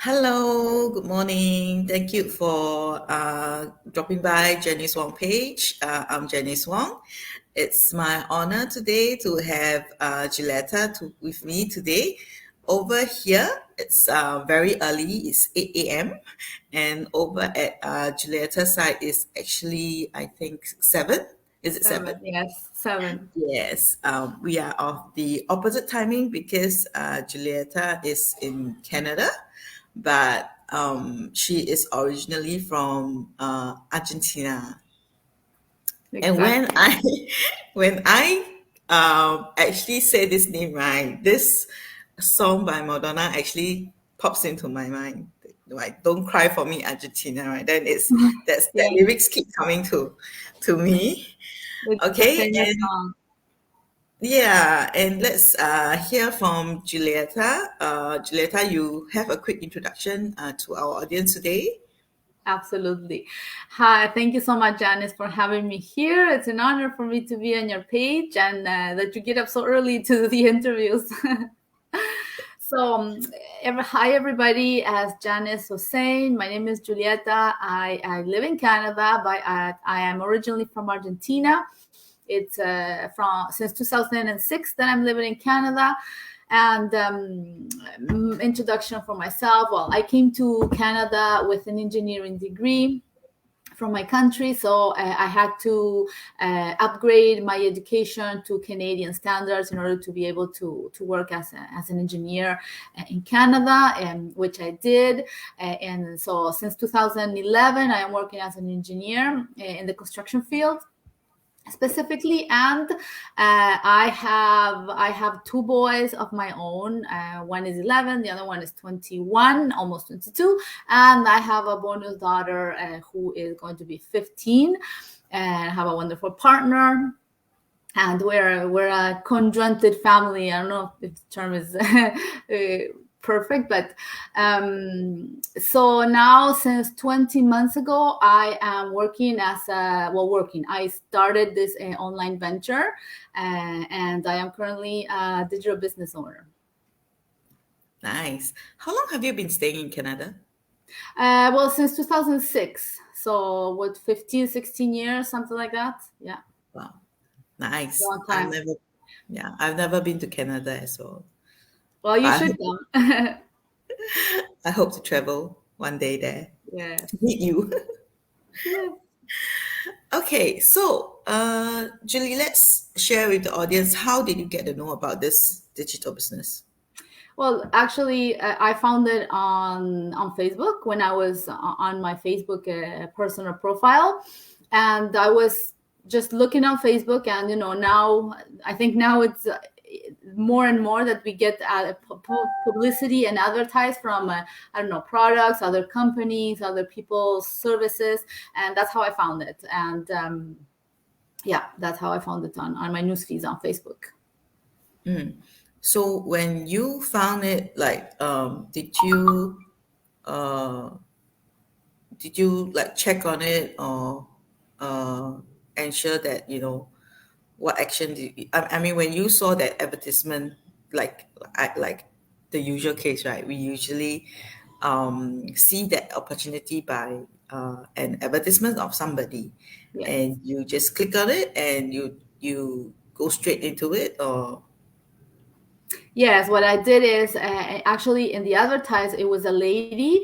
Hello, good morning. Thank you for dropping by Jenny's Wong page. I'm Jenny's Wong. It's my honor today to have Julieta with me today. Over here, it's very early, it's 8 a.m. And over at Julieta's side is actually, I think, 7. Is it 7? 7, yes, 7. Yes, we are of the opposite timing because Julieta is in Canada, but she is originally from Argentina. And when Exactly. I when I actually say this name right, this song by Madonna actually pops into my mind. Like, "Don't cry for me, Argentina." Right? Then that Yeah, lyrics keep coming to me. it's a Okay, famous song. yeah, and let's hear from Julieta. Julieta, you have a quick introduction to our audience today. Absolutely. Hi, thank you so much, Janice, for having me here. It's an honor for me to be on your page and that you get up so early to do the interviews. So, hi everybody. As Janice was saying, my name is Julieta. I live in Canada, but I am originally from Argentina. It's from since 2006 that I'm living in Canada. And introduction for myself. Well, I came to Canada with an engineering degree from my country, so I had to upgrade my education to Canadian standards in order to be able to work as an engineer in Canada, which I did. And so since 2011, I am working as an engineer in the construction field specifically. And I have two boys of my own. One is 11, the other one is 21, almost 22, and I have a bonus daughter who is going to be 15, and I have a wonderful partner. And we're a conjoined family. I don't know if the term is perfect, but so now since 20 months ago, I am working I started this online venture, and I am currently a digital business owner. Nice. How long have you been staying in Canada? Well, since 2006, so what, 15, 16 years, something like that. Yeah, Wow, nice. long time. I've never been to Canada as well. Well, you But should come. I hope to travel one day there Yes. to meet you. Yes. Okay, so Julie, let's share with the audience how did you get to know about this digital business? Well, actually, I found it on Facebook when I was on my Facebook personal profile, and I was just looking on Facebook, and now I think now it's more and more that we get publicity and advertise from I don't know, products, other companies, other people's services, and that's how I found it. And yeah, that's how I found it on my news feeds on Facebook. So when you found it, like, uh, did you like check on it or uh, ensure that what action did I mean when you saw that advertisement, like like the usual case, right? We usually see that opportunity by an advertisement of somebody, Yes. and you just click on it and you go straight into it, or Yes, what I did is actually in the advertise, it was a lady.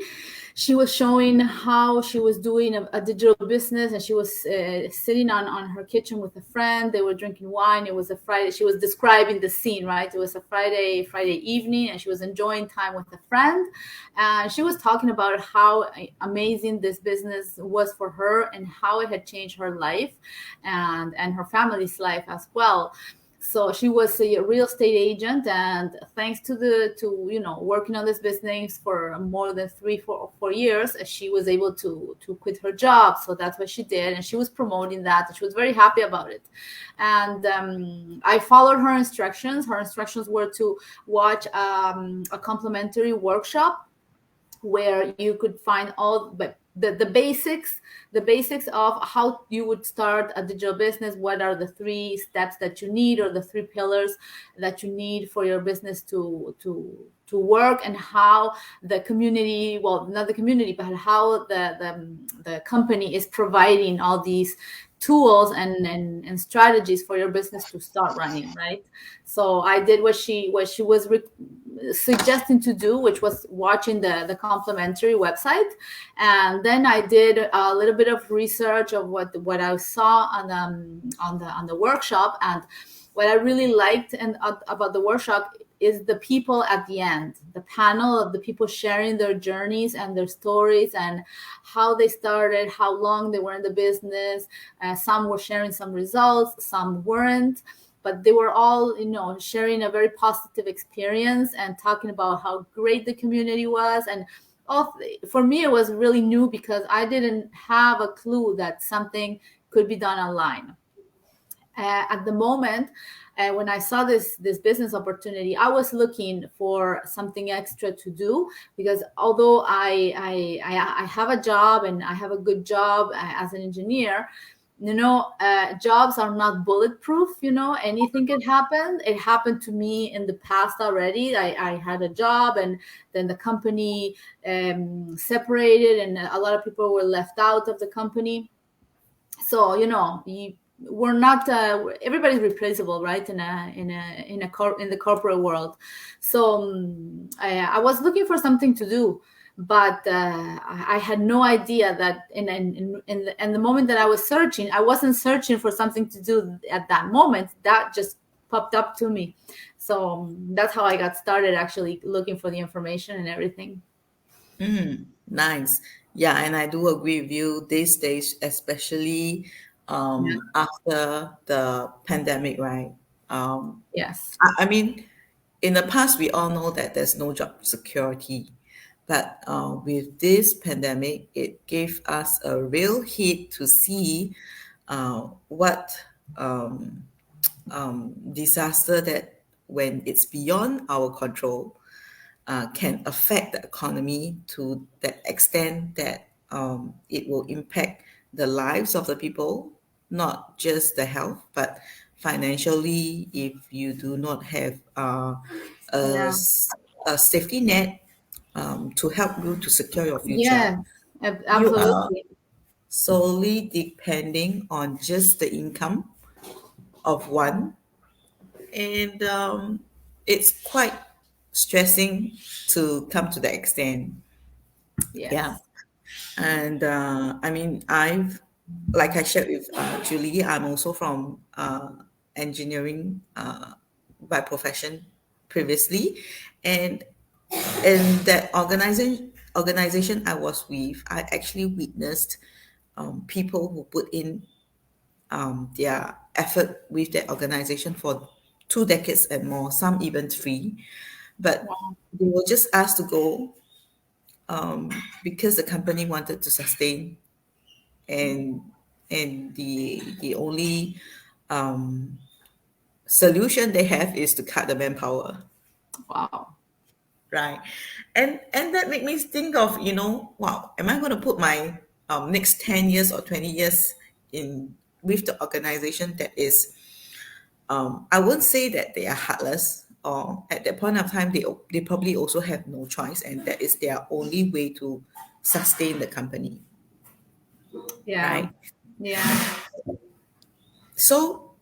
She was showing how she was doing a digital business, and she was sitting on her kitchen with a friend. They were drinking wine. It was a Friday. She was describing the scene, right? It was a Friday evening, and she was enjoying time with a friend. And she was talking about how amazing this business was for her and how it had changed her life and her family's life as well. So she was a real estate agent, and thanks to working on this business for more than 3 4 4 years, she was able to quit her job. So that's what she did, and she was promoting that, and she was very happy about it. And I followed her instructions. Her instructions were to watch a complimentary workshop where you could find all, but the basics of how you would start a digital business. What are the 3 steps that you need, or the 3 pillars that you need for your business to work, and how the community, well, not the community, but how the company is providing all these tools and strategies for your business to start running, right? So I did what she was suggesting to do, which was watching the complimentary website, and then I did a little bit of research of what I saw on the workshop. And what I really liked about the workshop is the people at the end, the panel of the people sharing their journeys and their stories, and how they started, how long they were in the business. Some were sharing some results, some weren't, but they were all, sharing a very positive experience and talking about how great the community was. And for me, it was really new, because I didn't have a clue that something could be done online. At the moment, when I saw this business opportunity, I was looking for something extra to do, because although I have a job, and I have a good job as an engineer, jobs are not bulletproof. Anything can happen. It happened to me in the past already. I had a job, and then the company separated, and a lot of people were left out of the company. So we're not everybody's replaceable, right? In the corporate world. So I was looking for something to do, but I had no idea that in the moment that I was searching, I wasn't searching for something to do at that moment. That just popped up to me. So that's how I got started, actually looking for the information and everything. Nice. Yeah, and I do agree with you these days, especially Yeah. after the pandemic, right? Yes. I mean, in the past, we all know that there's no job security, but with this pandemic, it gave us a real hit to see what disaster that, when it's beyond our control, can affect the economy to that extent that it will impact the lives of the people, not just the health, but financially. If you do not have a, Yeah. s- a safety net to help you to secure your future, Yes. you are Absolutely. solely depending on just the income of one, and it's quite stressing to come to that extent. Yeah. Yes. And I mean, like I shared with Julie, I'm also from engineering by profession previously. And in that organization I was with, I actually witnessed people who put in their effort with that organization for 2 decades and more, some even three. But Wow. they were just asked to go because the company wanted to sustain, and the only solution they have is to cut the manpower, Wow. right? And that made me think of, wow, am I going to put my next 10 years or 20 years in with the organization that is, I won't say that they are heartless, or at that point of time they probably also have no choice, and that is their only way to sustain the company, Yeah. right? Yeah. So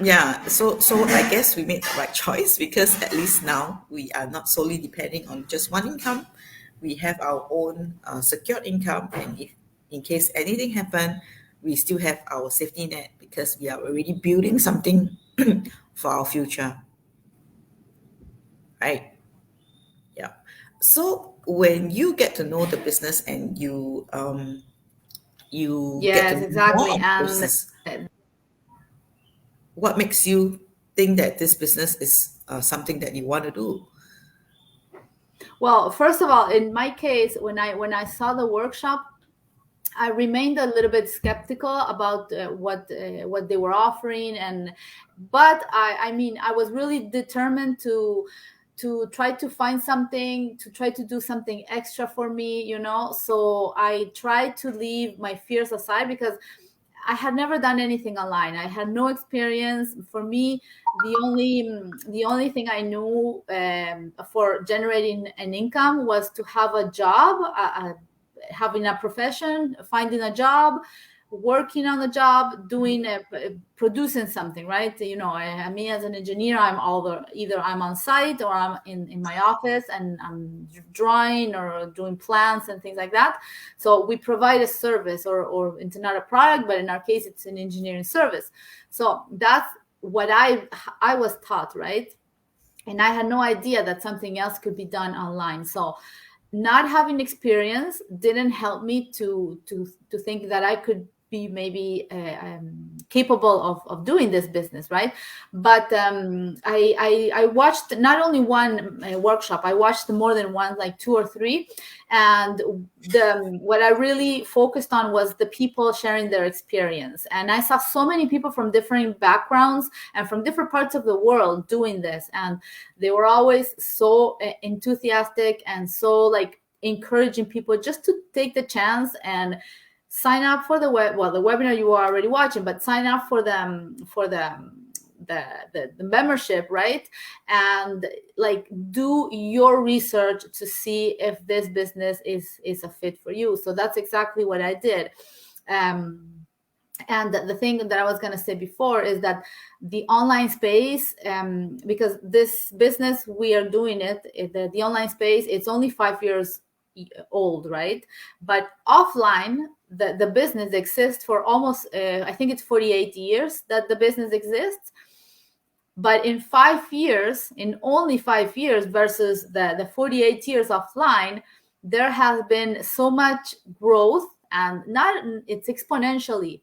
yeah, so I guess we made the right choice, because at least now we are not solely depending on just one income. We have our own secured income, and if in case anything happen, we still have our safety net, because we are already building something for our future, right? Yeah. So when you get to know the business, and you get to Yes, know more exactly. of the And business, what makes you think that this business is something that you want to do? well, first of all, in my case, when I saw the workshop, I remained a little bit skeptical about what they were offering, but I mean, I was really determined to try to find something, to try to do something extra for me, So I tried to leave my fears aside because I had never done anything online. I had no experience. For me, the only thing I knew for generating an income was to have a job, having a profession, finding a job, working on the job, doing producing something, right? Me as an engineer, I'm either I'm on site or I'm in my office and I'm drawing or doing plans and things like that. So we provide a service, or it's not a product, but in our case, it's an engineering service. So that's what I was taught, right? And I had no idea that something else could be done online. So not having experience didn't help me to think that I could be maybe capable of doing this business, right? But I watched not only one workshop, I watched more than one, like 2 or 3, and what I really focused on was the people sharing their experience. And I saw so many people from different backgrounds and from different parts of the world doing this, and they were always so enthusiastic and so like encouraging people just to take the chance and sign up for the the webinar you were already watching, but sign up for the membership, right? And like do your research to see if this business is a fit for you. So that's exactly what I did. And the thing that I was going to say before is that the online space, because this business, we are doing the online space, it's only 5 years old, right? But offline, the business exists for almost, I think it's 48 years that the business exists. But in 5 years, in only 5 years versus the 48 years offline, there has been so much growth, and it's exponentially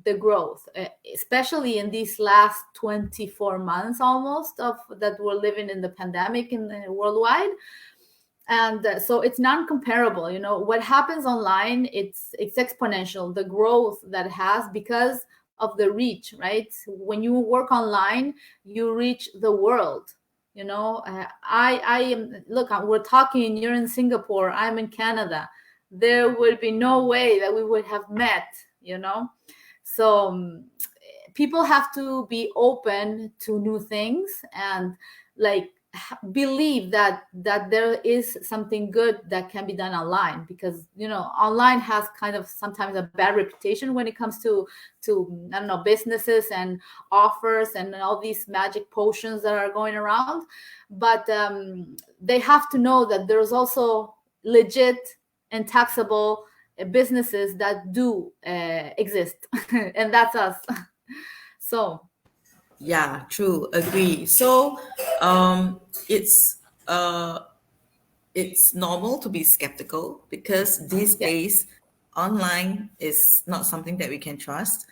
the growth, especially in these last 24 months almost of that we're living in the pandemic worldwide. And so it's non-comparable. What happens online, it's exponential, the growth that it has, because of the reach, right? When you work online, you reach the world. I am, look, we're talking, you're in Singapore, I'm in Canada. There would be no way that we would have met. So people have to be open to new things and like believe that there is something good that can be done online, because online has kind of sometimes a bad reputation when it comes to I don't know, businesses and offers and all these magic potions that are going around. But they have to know that there's also legit and taxable businesses that do exist and that's us. So Yeah, true. Agree. So, it's normal to be skeptical because these yeah. days online is not something that we can trust.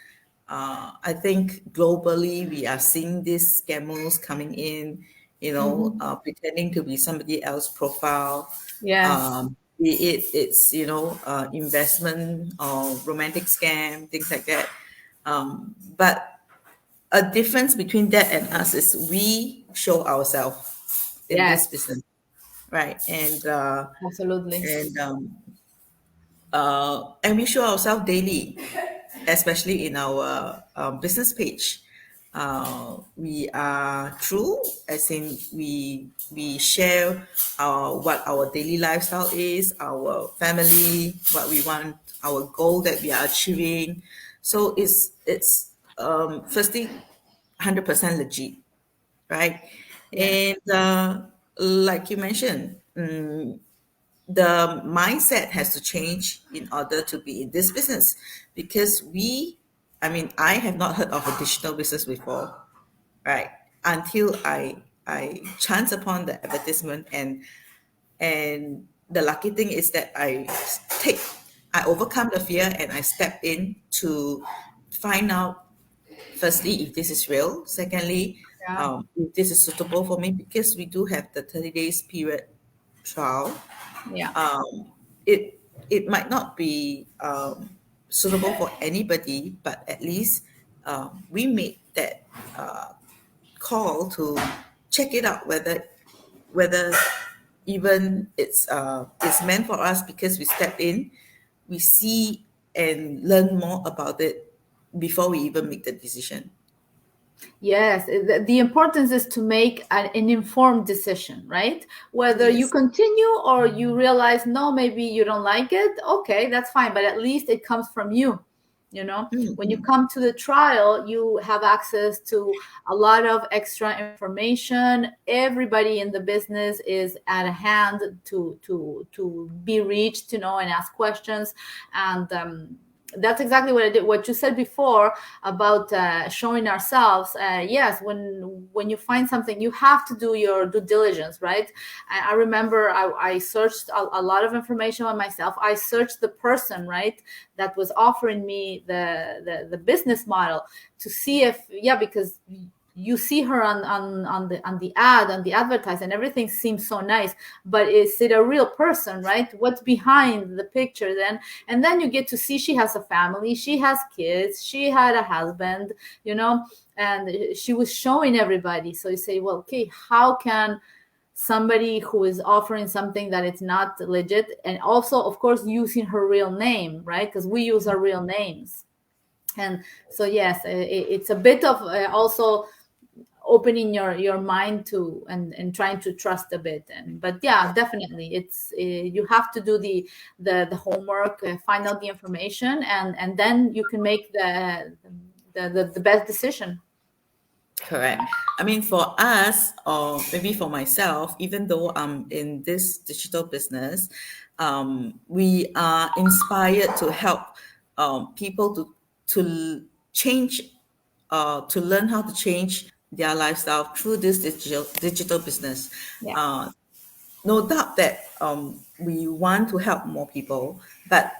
I think globally we are seeing these scammers coming in, pretending to be somebody else's profile. Yes. Be it's investment or romantic scam, things like that. But a difference between that and us is we show ourselves in this Yes, business, right? absolutely. And we show ourselves daily, especially in our business page. We are true, as in we share what our daily lifestyle is, our family, what we want, our goal that we are achieving. So it's firstly 100% legit, right? Yeah. And like you mentioned, the mindset has to change in order to be in this business, because I have not heard of a digital business before, right? Until I chance upon the advertisement, and the lucky thing is that take I overcome the fear and I step in to find out, firstly, if this is real, secondly, Yeah. if this is suitable for me, because we do have the 30 days period trial. Yeah. It might not be suitable for anybody, but at least we made that call to check it out, whether whether even it's meant for us because we step in, we see and learn more about it before we even make the decision. Yes, the importance is to make an informed decision, right? Whether you Yes. continue or you realize, no, maybe you don't like it, okay, that's fine, but at least it comes from you. You know, when you come to the trial, you have access to a lot of extra information. Everybody in the business is at a hand to be reached, you know, and ask questions. And that's exactly what I did. What you said before about showing ourselves. Yes, when you find something, you have to do your due diligence, right? I remember I searched a lot of information on myself. I searched the person, right, that was offering me the business model to see if, yeah, because you see her on the ad, on the advertise, and everything seems so nice, but is it a real person, right? What's behind the picture then? And then you get to see she has a family, she has kids, she had a husband, you know, and she was showing everybody. So you say, well, okay, how can somebody who is offering something that it's not legit, and also of course using her real name, right? Because we use our real names. And so yes, it's a bit of also opening your mind to and trying to trust a bit. And but yeah, definitely it's you have to do the homework, find out the information, and then you can make the best decision. Correct. I mean, for us, or maybe for myself, even though I'm in this digital business, we are inspired to help people to change, to learn how to change their lifestyle through this digital business. Yeah. No doubt that we want to help more people, but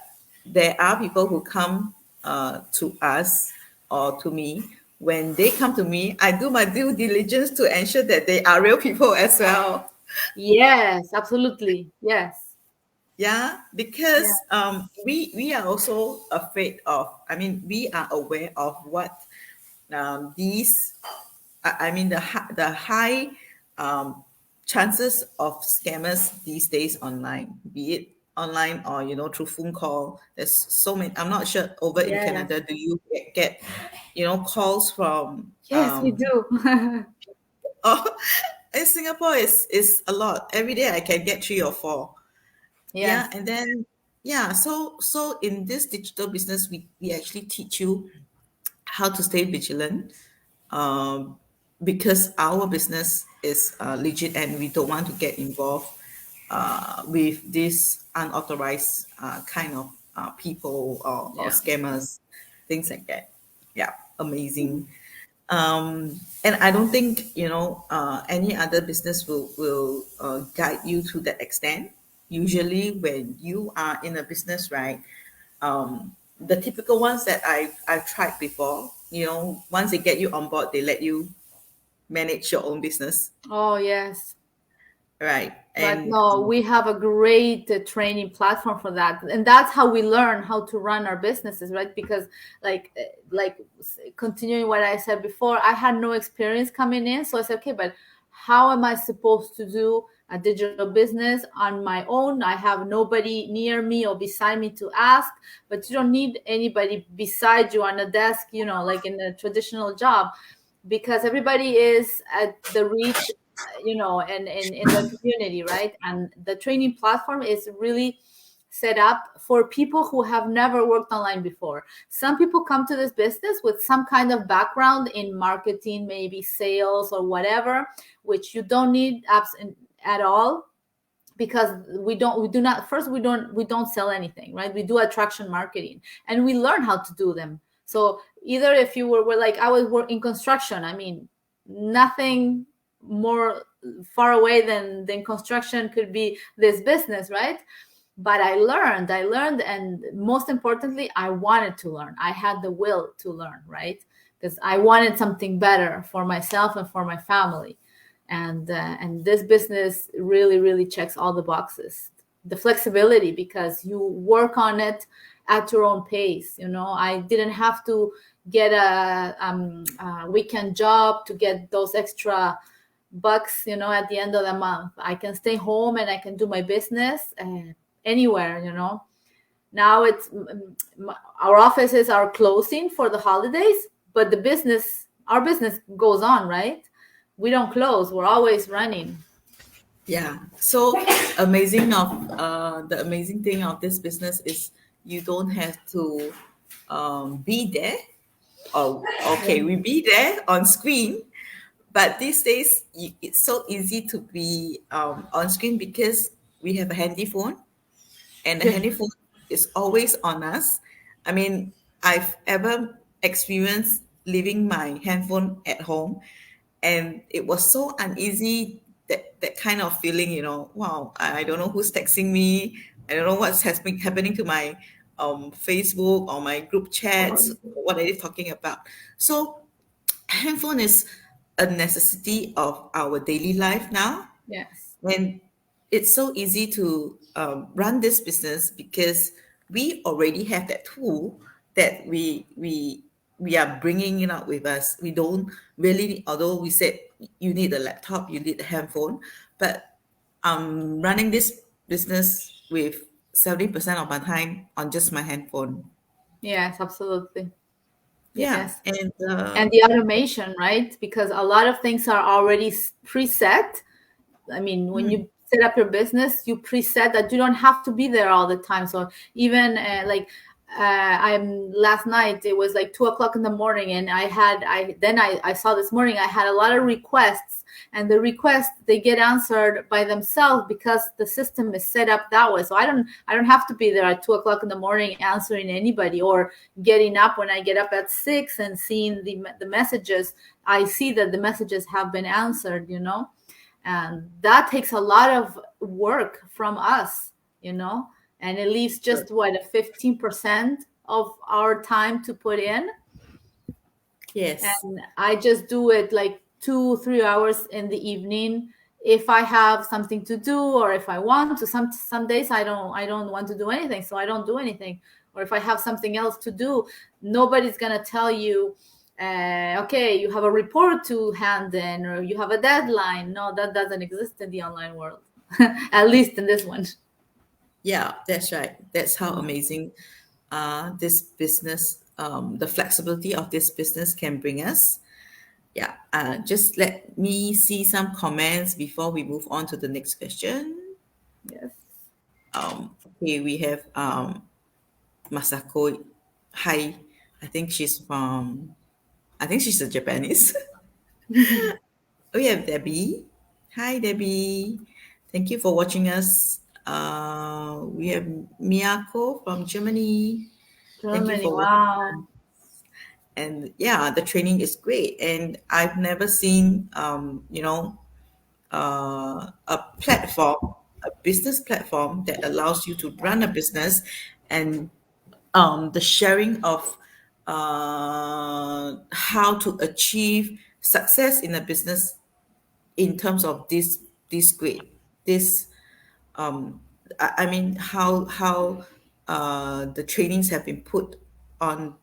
there are people who come to us or to me. When they come to me, I do my due diligence to ensure that they are real people as well. Yes, absolutely. Yes. Yeah, Yeah. because we are also afraid of. I mean, we are aware of what these. I mean, the high chances of scammers these days online, be it online or through phone call. There's so many. I'm not sure over in Yes. Canada, do you get calls from Yes, we do. oh, in Singapore is a lot. Every day I can get 3 or 4. Yeah, Yes. and then yeah, so in this digital business, we actually teach you how to stay vigilant, um, because our business is legit and we don't want to get involved with this unauthorized kind of people or Yeah. scammers, things like that. Yeah, amazing. And I don't think any other business will guide you to that extent. Usually, when you are in a business, right? The typical ones that I've tried before, once they get you on board, they let you manage your own business, Oh, yes. right? But And no, we have a great training platform for that, and that's how we learn how to run our businesses, right? Because continuing what I said before, I had no experience coming in, so I said, okay, but how am I supposed to do a digital business on my own? I have nobody near me or beside me to ask, but you don't need anybody beside you on a desk, like in a traditional job, because everybody is at the reach, and in the community, right? And the training platform is really set up for people who have never worked online before. Some people come to this business with some kind of background in marketing, maybe sales or whatever, which you don't need at all, because we don't sell anything, right? We do attraction marketing, and we learn how to do them. So either if you were like I was in construction, I mean, nothing more far away than construction could be this business, right? But I learned, and most importantly, I wanted to learn. I had the will to learn, right? Because I wanted something better for myself and for my family. And this business really, really checks all the boxes. The flexibility, because you work on it at your own pace. I didn't have to get a weekend job to get those extra bucks, at the end of the month. I can stay home and I can do my business anywhere. Now our offices are closing for the holidays, but our business goes on, right? We don't close. We're always running. Yeah. So amazing of the amazing thing of this business is you don't have to be there. Oh, okay, we be there on screen, but these days it's so easy to be on screen because we have a handy phone, and the Yeah. handy phone is always on us. I mean, I've ever experienced leaving my handphone at home, and it was so uneasy, that kind of feeling, wow, I don't know who's texting me, I don't know what's has been happening to my Facebook or my group chats, what are they talking about. So handphone is a necessity of our daily life now, Yes. and it's so easy to run this business because we already have that tool that we are bringing it out with us. We don't really, although we said you need a laptop, you need a handphone, but I'm running this business with 70% of my time on just my handphone. Yes, absolutely. Yeah, Yes. and And the automation, right? Because a lot of things are already preset. I mean, when you set up your business, you preset that you don't have to be there all the time. So even I'm last night, it was like 2 o'clock in the morning, and I saw this morning I had a lot of requests, and the requests, they get answered by themselves because the system is set up that way. So I don't have to be there at 2 o'clock in the morning answering anybody, or getting up when I get up at 6 and seeing the messages. I see that the messages have been answered. And that takes a lot of work from us, and it leaves just what, a 15% of our time to put in. yes. And I just do it like 2-3 hours in the evening if I have something to do, or if I want to. Some days I don't want to do anything, so I don't do anything. Or if I have something else to do, nobody's gonna tell you, okay, you have a report to hand in, or you have a deadline. No, that doesn't exist in the online world. At least in this one. Yeah, that's right. That's how amazing this business, the flexibility of this business can bring us. Yeah, just let me see some comments before we move on to the next question. Yes. Okay, we have Masako. Hi, I think she's a Japanese. We have Debbie. Hi, Debbie. Thank you for watching us. We have Miyako from Germany. Thank you Germany, for watching. wow. And yeah, the training is great, and I've never seen a platform, a business platform that allows you to run a business, and the sharing of how to achieve success in a business in terms of this grade, this I mean how the trainings have been put on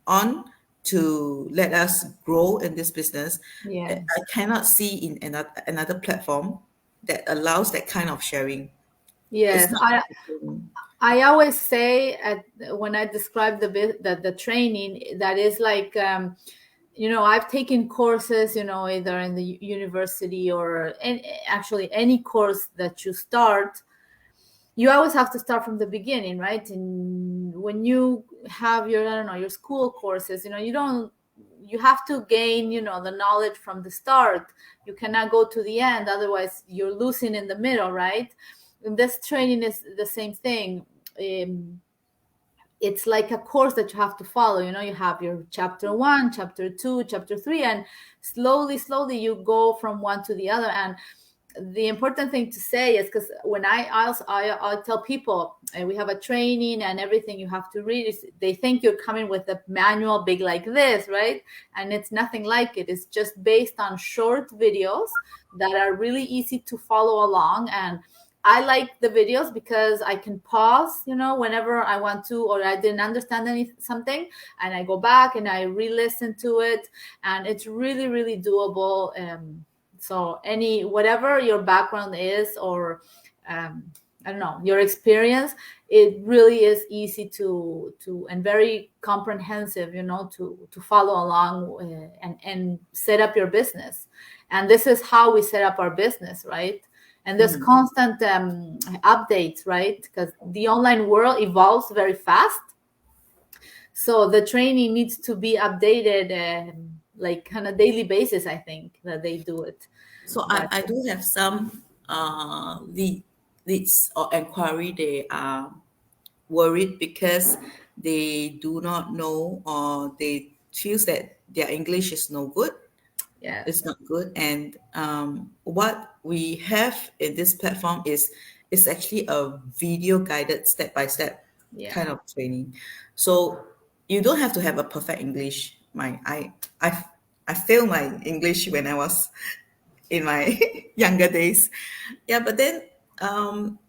on to let us grow in this business. I Yes. cannot see in another platform that allows that kind of sharing. It's Yes, not. I always say when I describe the training, that is like, I've taken courses, either in the university, or actually any course that you start, you always have to start from the beginning, right? And when you have your, I don't know, your school courses, you have to gain, the knowledge from the start. You cannot go to the end, otherwise you're losing in the middle, right? And this training is the same thing. It's like a course that you have to follow. You have your chapter 1, chapter 2, chapter 3, and slowly you go from one to the other. And the important thing to say is, because when I tell people, we have a training and everything you have to read, they think you're coming with a manual big like this, right? And it's nothing like it. It's just based on short videos that are really easy to follow along. And I like the videos because I can pause, whenever I want to, or I didn't understand something, and I go back and I re-listen to it, and it's really, really doable. So whatever your background is, or I don't know, your experience, it really is easy to and very comprehensive, to follow along, and set up your business. And this is how we set up our business, right? And there's constant updates, right? Because the online world evolves very fast. So the training needs to be updated, like on a daily basis. I think that they do it. So But I do have some leads or inquiry. They are worried because they do not know, or they feels that their English is no good. yes, It's not good. And what we have in this platform is actually a video guided step by step yeah, kind of training. So you don't have to have a perfect English. I I failed my English when I was in my younger days. Yeah, but then um,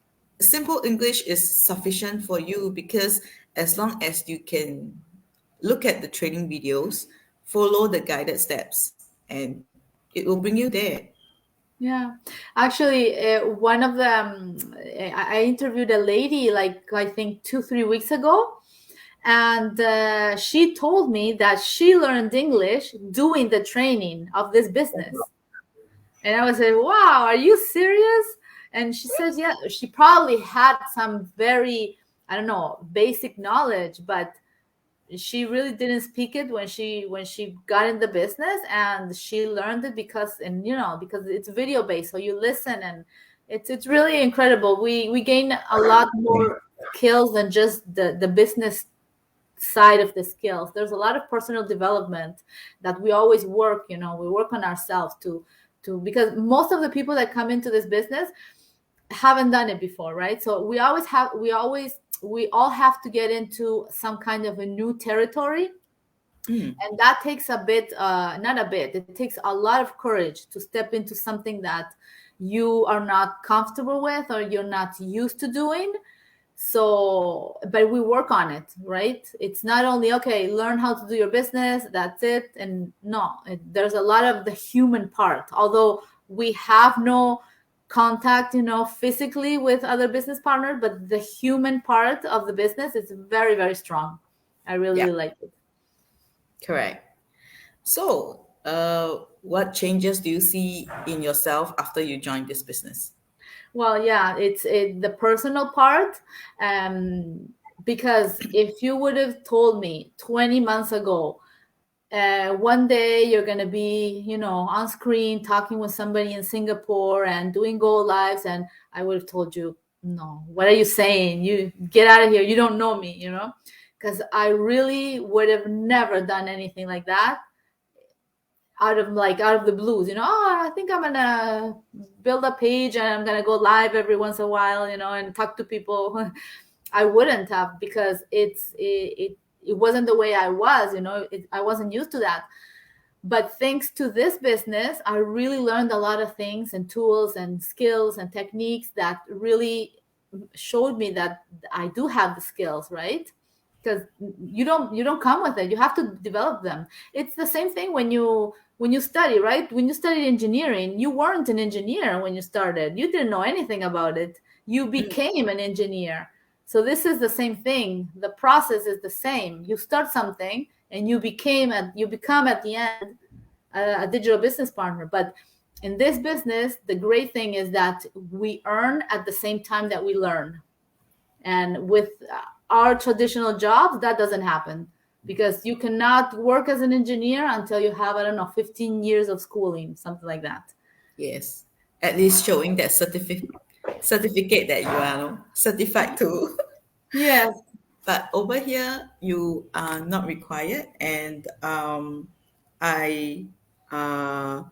simple English is sufficient for you, because as long as you can look at the training videos, follow the guided steps, and it will bring you there. yeah. Actually, one of the I interviewed a lady, like I think 2 3 weeks ago, and she told me that she learned English doing the training of this business. And I was like, wow, are you serious? And she says, yeah, she probably had some very, I don't know, basic knowledge, but she really didn't speak it when she got in the business, and she learned it because it's video based, so you listen, and it's really incredible. We gain a lot more skills than just the business side of the skills. There's a lot of personal development that we always work, we work on ourselves to because most of the people that come into this business haven't done it before, right? So we all have to get into some kind of a new territory, and that takes a bit, not a bit, it takes a lot of courage to step into something that you are not comfortable with or you're not used to doing. So but we work on it, right? It's not only, okay, learn how to do your business, that's it. And no, there's a lot of the human part, although we have no contact, physically with other business partners, but the human part of the business is very, very strong. I Yeah, really like it. correct. So, what changes do you see in yourself after you joined this business? Well, yeah, it's the personal part. Because if you would have told me 20 months ago, one day you're going to be, on screen talking with somebody in Singapore and doing go lives, and I would have told you, no, what are you saying? You get out of here. You don't know me, because I really would have never done anything like that out of the blues. Oh, I think I'm gonna build a page and I'm gonna go live every once in a while, and talk to people. I wouldn't have, because it wasn't the way I was. I wasn't used to that. But thanks to this business, I really learned a lot of things and tools and skills and techniques that really showed me that I do have the skills, right? Because you don't come with it. You have to develop them. It's the same thing when you study, right? When you studied engineering, you weren't an engineer when you started. You didn't know anything about it. You became an engineer. So this is the same thing. The process is the same. You start something and you become at the end a digital business partner. But in this business, the great thing is that we earn at the same time that we learn. And with our traditional jobs, that doesn't happen, because you cannot work as an engineer until you have, I don't know, 15 years of schooling, something like that. Yes, at least showing that certificate that you are, certified to. Yes. But over here, you are not required, and I, uh,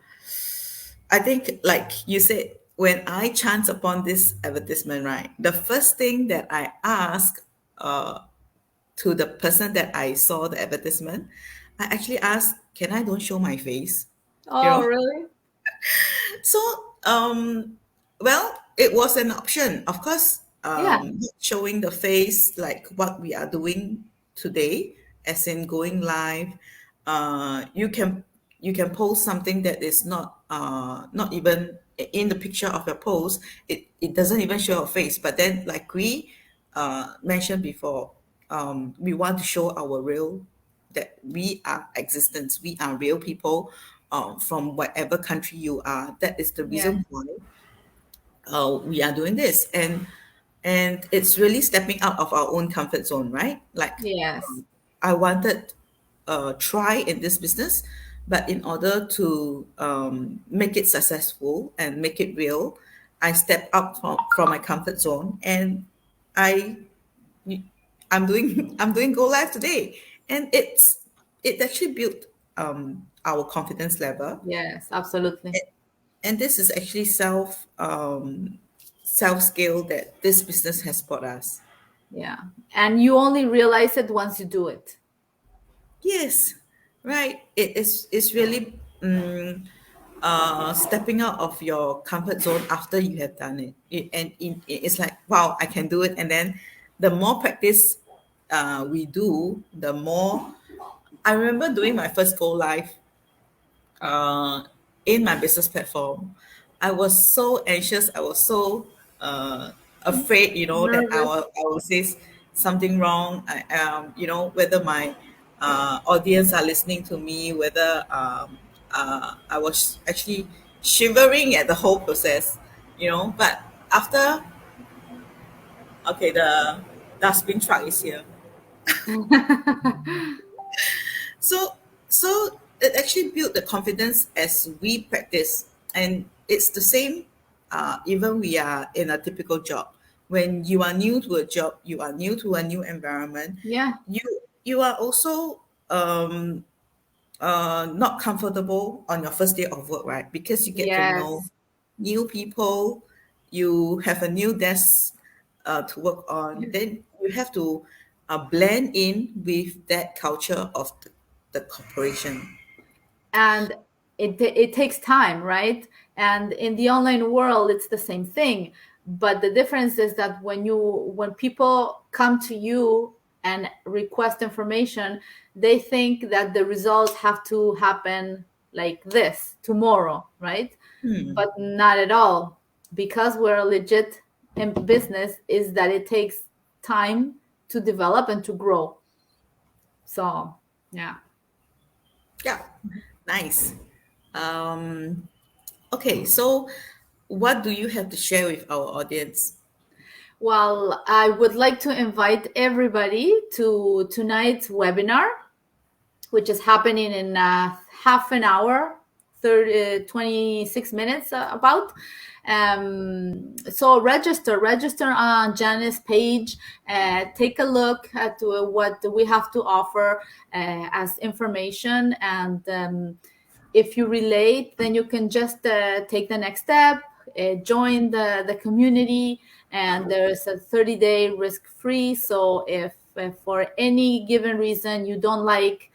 I think, like you said, when I chance upon this advertisement, right, the first thing that I ask uh, to the person that I saw the advertisement, I actually asked, "Can I don't show my face?" You Oh, know, really? so, well, it was an option. Of course, Yeah. showing the face like what we are doing today, as in going live. You can you can post something that is not even in the picture of your post. It doesn't even show your face. But then, like we mentioned before, we want to show our real, that we are existence. We are real people from whatever country you are. That is the Yes. reason why we are doing this, and it's really stepping out of our own comfort zone, right? Like Yes. I wanted try in this business, but in order to make it successful and make it real, I step up from my comfort zone, and I I'm doing Go Live today, and it actually built our confidence level, Yes, absolutely. and this is actually self scale that this business has brought us. Yeah. And you only realize it once you do it. Yes, right. It's really stepping out of your comfort zone after you have done it. It's like, wow, I can do it. And then the more practice we do, the more. I remember doing my first Go Live uh, in my business platform. I was so anxious. I was so afraid, that I Nervous. will, I will say something wrong. Whether my audience are listening to me, whether I was actually shivering at the whole process, But after, okay, the dustbin truck is here. So it actually built the confidence as we practice, and it's the same. Even we are in a typical job. When you are new to a job, you are new to a new environment. Yeah. You you are also not comfortable on your first day of work, right? Because you get to know Yes. new people, you have a new desk to work on. Then you have to blend in with that culture of the corporation. And it takes time, right? And in the online world it's the same thing, but the difference is that when people come to you and request information, they think that the results have to happen like this tomorrow, right? But not at all, because we're legit in business, is that it takes time to develop and to grow. So yeah. Yeah, nice. Um, okay, so what do you have to share with our audience? Well, I would like to invite everybody to tonight's webinar, which is happening in half an hour, 26 minutes about. So register on Janice's page, take a look at what we have to offer as information, and if you relate, then you can just take the next step, join the community, and there's a 30-day risk free. So if for any given reason you don't like,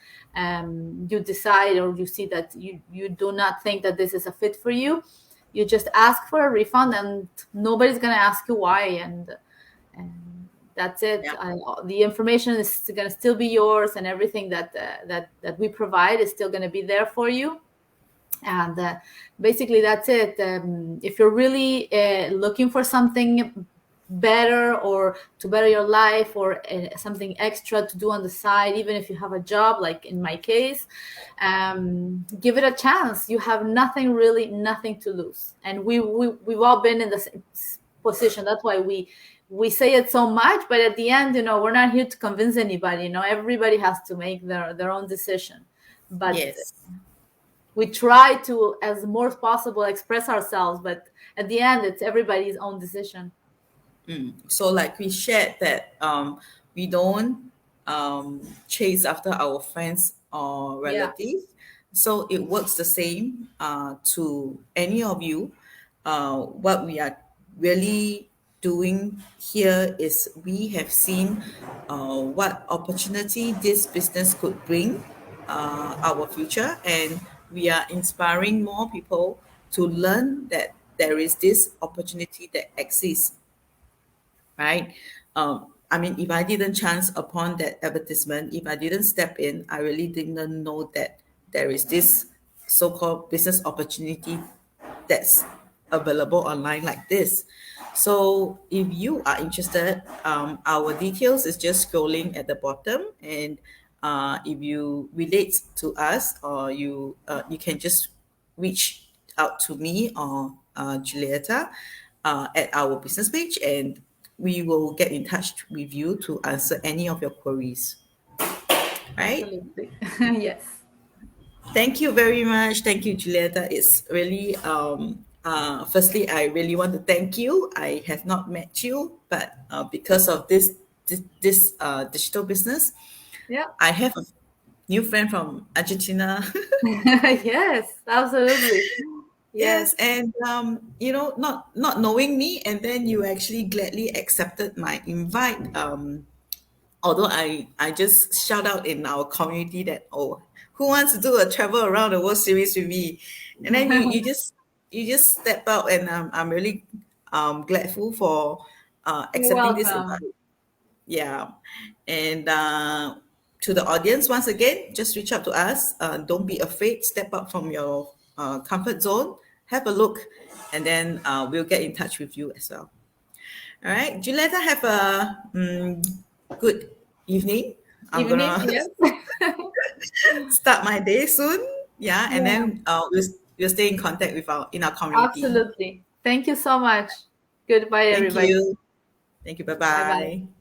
you decide, or you see that you do not think that this is a fit for you, you just ask for a refund, and nobody's going to ask you why. And that's it. Yeah. The information is going to still be yours, and everything that we provide is still going to be there for you. And basically that's it. If you're really looking for something better, or to better your life, or something extra to do on the side, even if you have a job like in my case, give it a chance. You have nothing to lose, and we've all been in the same position. That's why we say it so much, but at the end, we're not here to convince anybody. Everybody has to make their own decision, but Yes. we try to, as more as possible, express ourselves, but at the end it's everybody's own decision. So, like we shared that we don't chase after our friends or Yeah. relatives. So it works the same to any of you. What we are really doing here is we have seen what opportunity this business could bring our future, and we are inspiring more people to learn that there is this opportunity that exists, right? I mean, if I didn't chance upon that advertisement, if I didn't step in, I really didn't know that there is this so-called business opportunity that's available online like this. So if you are interested, our details is just scrolling at the bottom, and if you relate to us, or you can just reach out to me or Julieta at our business page, and we will get in touch with you to answer any of your queries. Right? Absolutely. Yes. Thank you very much. Thank you, Julieta. It's really, firstly, I really want to thank you. I have not met you, but because of this digital business, Yeah. I have a new friend from Argentina. Yes, absolutely. Yes. Yes, and not knowing me, and then you actually gladly accepted my invite. Although I just shout out in our community that, oh, who wants to do a travel around the world series with me, and then you just step out, and I'm really grateful for You're accepting this invite. welcome. Yeah, and to the audience, once again, just reach out to us. Don't be afraid. Step out from your comfort zone. Have a look, and then we'll get in touch with you as well. All right, Julieta, have a good evening. I'm Evening, gonna yes. start my day soon. Yeah, and Yeah, then we'll stay in contact with our community. absolutely. Thank you so much. Goodbye, Thank everybody. you. Thank you. Bye Bye bye. bye.